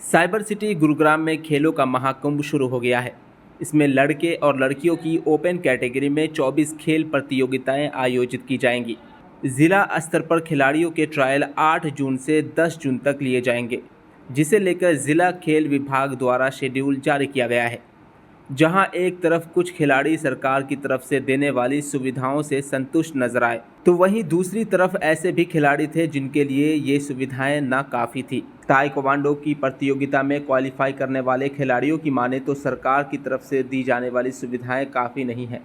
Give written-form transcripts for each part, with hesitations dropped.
Cyber city Gurugram में खेलों का महाकुंभ शुरू हो गया है। इसमें लड़के और लड़कियों की ओपन कैटेगरी में 24 खेल प्रतियोगिताएं आयोजित की जाएंगी। जिला स्तर पर खिलाड़ियों के ट्रायल 8 जून से 10 जून तक लिए जाएंगे, जिसे लेकर जिला खेल विभाग द्वारा शेड्यूल जारी किया गया है। जहां एक तरफ कुछ खिलाड़ी सरकार की तरफ से देने वाली सुविधाओं से संतुष्ट नजर आए, तो वहीं दूसरी तरफ ऐसे भी खिलाड़ी थे जिनके लिए ये सुविधाएं नाकाफी थी। ताइक्वांडो की प्रतियोगिता में क्वालिफाई करने वाले खिलाड़ियों की माने तो सरकार की तरफ से दी जाने वाली सुविधाएं काफ़ी नहीं हैं।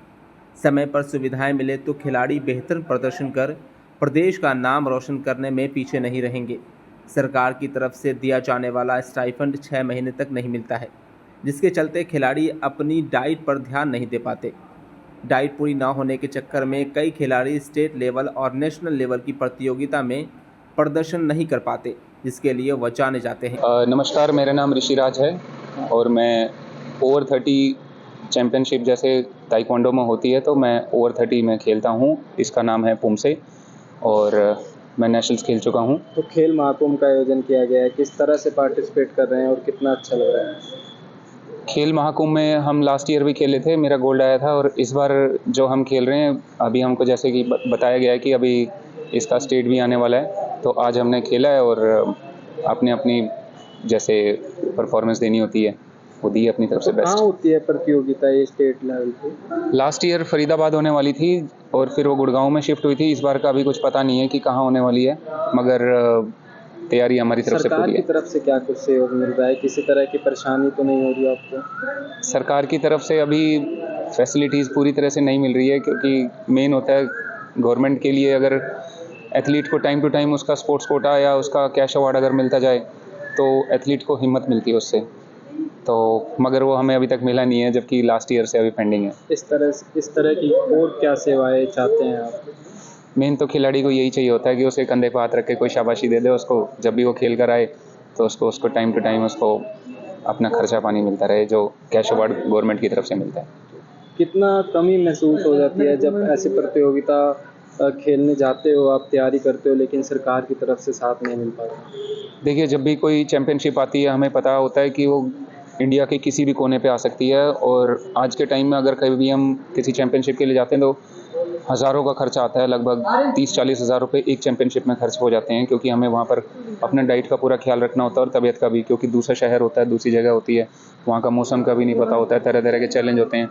समय पर सुविधाएं मिले तो खिलाड़ी बेहतर प्रदर्शन कर प्रदेश का नाम रोशन करने में पीछे नहीं रहेंगे। सरकार की तरफ से दिया जाने वाला स्टाइफंड 6 महीने तक नहीं मिलता है, जिसके चलते खिलाड़ी अपनी डाइट पर ध्यान नहीं दे पाते। डाइट पूरी ना होने के चक्कर में कई खिलाड़ी स्टेट लेवल और नेशनल लेवल की प्रतियोगिता में प्रदर्शन नहीं कर पाते, जिसके लिए वह जाने जाते हैं। नमस्कार, मेरा नाम ऋषिराज है और मैं ओवर 30 चैम्पियनशिप जैसे ताइक्वांडो में होती है तो मैं ओवर 30 में खेलता हूँ। इसका नाम है पुमसे और मैं नेशनल्स खेल चुका हूँ। तो खेल महाकुंभ का आयोजन किया गया है, किस तरह से पार्टिसिपेट कर रहे हैं और कितना अच्छा लग रहा है? खेल महाकुंभ में हम लास्ट ईयर भी खेले थे, मेरा गोल्ड आया था और इस बार जो हम खेल रहे हैं अभी हमको जैसे कि बताया गया है कि अभी इसका स्टेट भी आने वाला है, तो आज हमने खेला है और अपनी अपनी जैसे परफॉर्मेंस देनी होती है वो दी अपनी तरफ से बेस्ट। कहाँ होती है प्रतियोगिता ये स्टेट लेवल पे? लास्ट ईयर फरीदाबाद होने वाली थी और फिर वो गुड़गांव में शिफ्ट हुई थी। इस बार का अभी कुछ पता नहीं है कि कहाँ होने वाली है, मगर तैयारी हमारी तरफ से पूरी है। सरकार की तरफ से क्या कुछ सहयोग मिल रहा है? किसी तरह की परेशानी तो नहीं हो रही आपको? सरकार की तरफ से अभी फैसिलिटीज़ पूरी तरह से नहीं मिल रही है, क्योंकि मेन होता है गवर्नमेंट के लिए अगर एथलीट को टाइम टू टाइम उसका स्पोर्ट्स कोटा या उसका कैश अवार्ड अगर मिलता जाए तो एथलीट को हिम्मत मिलती है उससे, तो मगर वो हमें अभी तक मिला नहीं है, जबकि लास्ट ईयर से अभी पेंडिंग है। इस तरह की और क्या सेवाएं चाहते हैं आप? मेन तो खिलाड़ी को यही चाहिए होता है कि उसे कंधे पर हाथ रख के कोई शाबाशी दे दे उसको, जब भी वो खेल कर आए तो उसको टाइम टू टाइम उसको अपना खर्चा पानी मिलता रहे, जो कैश अवार्ड गवर्नमेंट की तरफ से मिलता है। कितना कमी महसूस हो जाती है जब ऐसी प्रतियोगिता खेलने जाते हो, आप तैयारी करते हो लेकिन सरकार की तरफ से साथ नहीं मिल पाता? देखिए, जब भी कोई चैम्पियनशिप आती है हमें पता होता है कि वो इंडिया के किसी भी कोने पे आ सकती है, और आज के टाइम में अगर कभी भी हम किसी चैम्पियनशिप के लिए जाते हैं तो हज़ारों का खर्चा आता है, लगभग 30-40 हज़ार रुपये एक चैम्पियनशिप में खर्च हो जाते हैं, क्योंकि हमें वहाँ पर अपना डाइट का पूरा ख्याल रखना होता है और तबीयत का भी, क्योंकि दूसरा शहर होता है, दूसरी जगह होती है, वहाँ का मौसम का भी नहीं पता होता है, तरह तरह के चैलेंज होते हैं।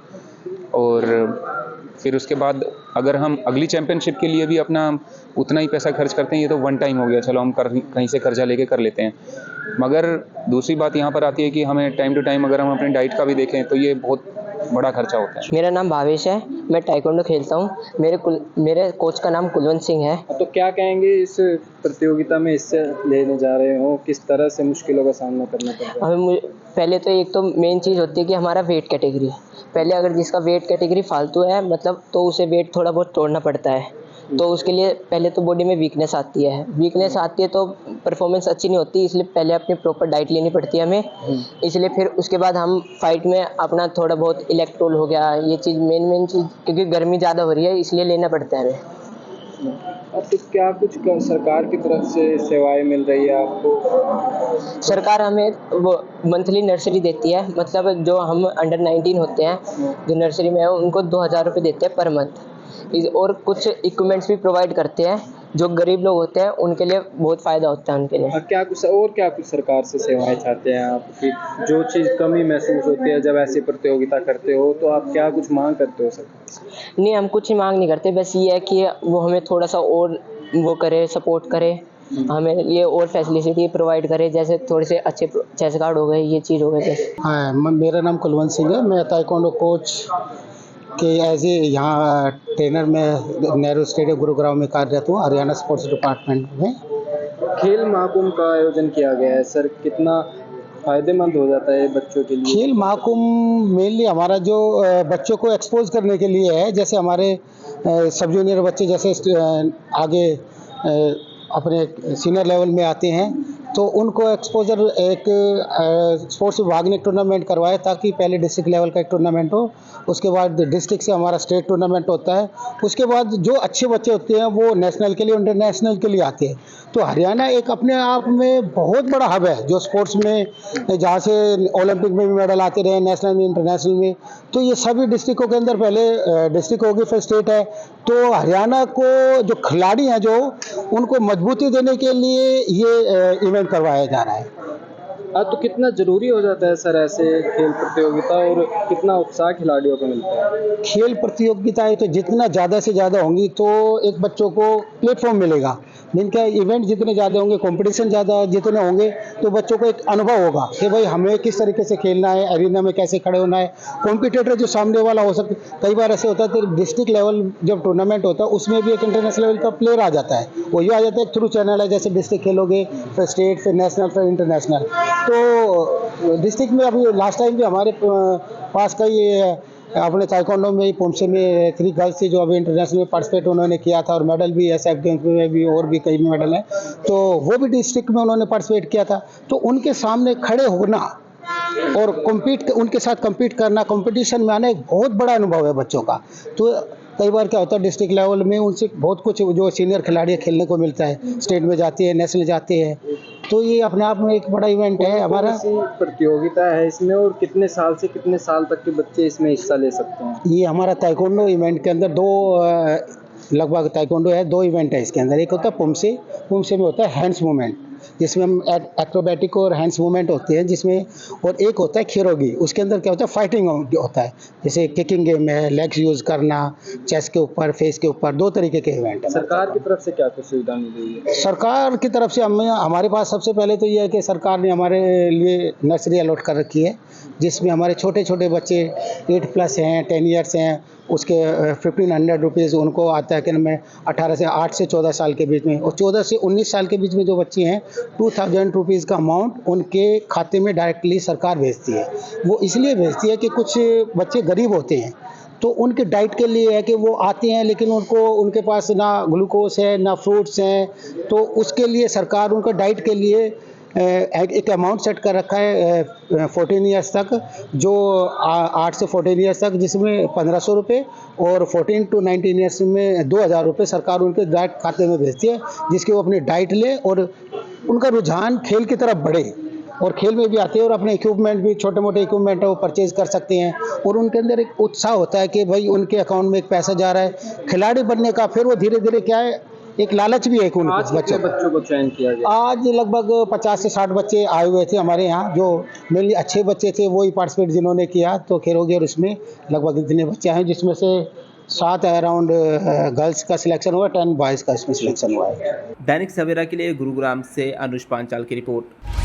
और फिर उसके बाद अगर हम अगली चैम्पियनशिप के लिए भी अपना उतना ही पैसा खर्च करते हैं, ये तो वन टाइम हो गया, चलो हम कहीं से कर्जा लेके कर लेते हैं, मगर दूसरी बात यहाँ पर आती है कि हमें टाइम टू टाइम अगर हम अपनी डाइट का भी देखें तो ये बहुत बड़ा खर्चा होता है। मेरा नाम भावेश है, मैं ताइक्वांडो खेलता हूँ। मेरे कोच का नाम कुलवंत सिंह है। तो क्या कहेंगे इस प्रतियोगिता में हिस्से लेने जा रहे हो, किस तरह से मुश्किलों का सामना करना पड़ रहा है? पहले तो एक तो मेन चीज़ होती है कि हमारा वेट कैटेगरी। पहले अगर जिसका वेट कैटेगरी फालतू है मतलब, तो उसे वेट थोड़ा बहुत तोड़ना पड़ता है, तो उसके लिए पहले तो बॉडी में वीकनेस आती है तो परफॉर्मेंस अच्छी नहीं होती, इसलिए पहले अपनी प्रॉपर डाइट लेनी पड़ती है हमें। इसलिए फिर उसके बाद हम फाइट में अपना थोड़ा बहुत इलेक्ट्रोल हो गया, ये चीज़ मेन चीज़, क्योंकि गर्मी ज़्यादा हो रही है इसलिए लेना पड़ता है हमें। अब तो क्या कुछ सरकार की तरफ से सेवाएं मिल रही है आपको? सरकार हमें वो मंथली नर्सरी देती है, मतलब जो हम अंडर 19 होते हैं जो नर्सरी में है उनको 2000 रुपये देते हैं पर मंथ, और कुछ इक्विपमेंट्स भी प्रोवाइड करते हैं, जो गरीब लोग होते हैं उनके लिए बहुत फ़ायदा होता है उनके लिए। क्या कुछ सरकार से सेवाएं चाहते हैं आप, कि जो चीज़ कमी महसूस होती है जब ऐसी प्रतियोगिता करते हो, तो आप क्या कुछ मांग करते हो सरकार से? नहीं, हम कुछ ही मांग नहीं करते, बस ये है कि वो हमें थोड़ा सा और वो करे, सपोर्ट करे, हमें ये और फैसिलिटी प्रोवाइड करे, जैसे थोड़े से अच्छे चेस गार्ड हो गए, ये चीज़ हो गए जैसे। हाँ, मेरा नाम कुलवंत सिंह है, मैं ताइक्वांडो कोच के एज ए यहाँ ट्रेनर में नेहरू स्टेडियम गुरुग्राम में कार्यरत हूँ, हरियाणा स्पोर्ट्स डिपार्टमेंट में। खेल महाकुंभ का आयोजन किया गया है सर, कितना फ़ायदेमंद हो जाता है बच्चों के लिए? खेल महाकुंभ मेनली हमारा जो बच्चों को एक्सपोज करने के लिए है, जैसे हमारे सब जूनियर बच्चे जैसे आगे अपने सीनियर लेवल में आते हैं, तो उनको एक्सपोजर एक स्पोर्ट्स विभाग ने टूर्नामेंट करवाया, ताकि पहले डिस्ट्रिक्ट लेवल का एक टूर्नामेंट हो, उसके बाद डिस्ट्रिक्ट से हमारा स्टेट टूर्नामेंट होता है, उसके बाद जो अच्छे बच्चे होते हैं वो नेशनल के लिए इंटरनेशनल के लिए आते हैं, तो हरियाणा एक अपने आप में बहुत बड़ा हब है जो स्पोर्ट्स में, जहाँ से ओलंपिक में भी मेडल आते रहे, नेशनल में, इंटरनेशनल में। तो ये सभी डिस्ट्रिक्टों के अंदर पहले डिस्ट्रिक्ट होगी फिर स्टेट है। तो हरियाणा को जो खिलाड़ी हैं जो उनको मजबूती देने के लिए ये इवेंट करवाया जा रहा है। तो कितना जरूरी हो जाता है सर ऐसे खेल प्रतियोगिता, और कितना उत्साह खिलाड़ियों को मिलता है? खेल प्रतियोगिताएं तो जितना ज़्यादा से ज़्यादा होंगी तो एक बच्चों को प्लेटफॉर्म मिलेगा। जिनका इवेंट जितने ज़्यादा होंगे, कंपटीशन ज़्यादा जितने होंगे, तो बच्चों को एक अनुभव होगा कि भाई हमें किस तरीके से खेलना है, एरिना में कैसे खड़े होना है। कॉम्पिटिटर जो सामने वाला हो सकता, कई बार ऐसे होता है तो डिस्ट्रिक्ट लेवल जब टूर्नामेंट होता है उसमें भी एक इंटरनेशनल लेवल का प्लेयर आ जाता है। वही आ जाता है थ्रू चैनल है, जैसे डिस्ट्रिक्ट खेलोगे फिर स्टेट फिर नेशनल फिर इंटरनेशनल। तो डिस्ट्रिक्ट में अभी लास्ट टाइम भी हमारे पास कई अपने ताइक्वांडो में ही पुमसे में 3 गर्ल्स थी जो अभी इंटरनेशनल में पार्टिसिपेट उन्होंने किया था, और मेडल भी एसएफ गेम्स में भी और भी कई मेडल हैं। तो वो भी डिस्ट्रिक्ट में उन्होंने पार्टिसिपेट किया था। तो उनके सामने खड़े होना और उनके साथ कम्पीट करना, कंपटीशन में आना एक बहुत बड़ा अनुभव है बच्चों का। तो कई बार क्या होता है डिस्ट्रिक्ट लेवल में उनसे बहुत कुछ जो सीनियर खिलाड़ी खेलने को मिलता है, स्टेट में जाते हैं, नेशनल जाते हैं। तो ये अपने आप में एक बड़ा इवेंट है हमारा। प्रतियोगिता है इसमें, और कितने साल से कितने साल तक के बच्चे इसमें हिस्सा ले सकते हैं? ये हमारा ताइक्वांडो इवेंट के अंदर लगभग ताइक्वांडो है, 2 इवेंट है इसके अंदर। एक होता है पुमसे में होता है हैंड्स मूवमेंट, जिसमें हम एक्रोबैटिक और हैंड्स मूवमेंट होते हैं जिसमें, और एक होता है खिरोगी, उसके अंदर क्या होता है फाइटिंग होता है, जैसे किकिंग गेम है, लेग्स यूज़ करना, चेस्ट के ऊपर, फेस के ऊपर, 2 तरीके के इवेंट है। सरकार की तरफ से क्या कुछ सुविधा मिल रही है? सरकार की तरफ से हमारे पास सबसे पहले तो ये है कि सरकार ने हमारे लिए नर्सरी अलॉट कर रखी है, जिसमें हमारे छोटे छोटे बच्चे 8+ हैं, 10 ईयर्स हैं, उसके 1500 रुपीज़ उनको आता है कि मैं 8 से 14 साल के बीच में, और 14 से 19 साल के बीच में जो बच्चे हैं 2000 रुपीज़ का अमाउंट उनके खाते में डायरेक्टली सरकार भेजती है। वो इसलिए भेजती है कि कुछ बच्चे गरीब होते हैं, तो उनके डाइट के लिए है कि वो आते हैं लेकिन उनके पास ना ग्लूकोज है ना फ्रूट्स हैं, तो उसके लिए सरकार उनका डाइट के लिए एक अमाउंट सेट कर रखा है 14 ईयर्स तक, जो 8 से 14 ईयर्स तक, जिसमें 1500 रुपये, और 14 to 19 ईयर्स में 2000 रुपये सरकार उनके डाइट खाते में भेजती है, जिसके वो अपनी डाइट ले और उनका रुझान खेल की तरफ बढ़े, और खेल में भी आते हैं और अपने इक्विपमेंट भी, छोटे मोटे इक्विपमेंट है वो परचेज कर सकते हैं, और उनके अंदर एक उत्साह होता है कि भाई उनके अकाउंट में एक पैसा जा रहा है खिलाड़ी बनने का। फिर वो धीरे धीरे क्या है, एक लालच भी है कि उनके बच्चों को चयन किया गया? आज लगभग 50 से 60 बच्चे आए हुए थे हमारे यहाँ, जो मेनली अच्छे बच्चे थे वही पार्टिसिपेट जिन्होंने किया। तो खैरोगे और उसमें लगभग इतने बच्चे हैं, जिसमें से 7 अराउंड गर्ल्स का सिलेक्शन हुआ, 10 बॉयज़ का इसमें सिलेक्शन हुआ है। दैनिक सवेरा के लिए गुरुग्राम से अनुज पांचाल की रिपोर्ट।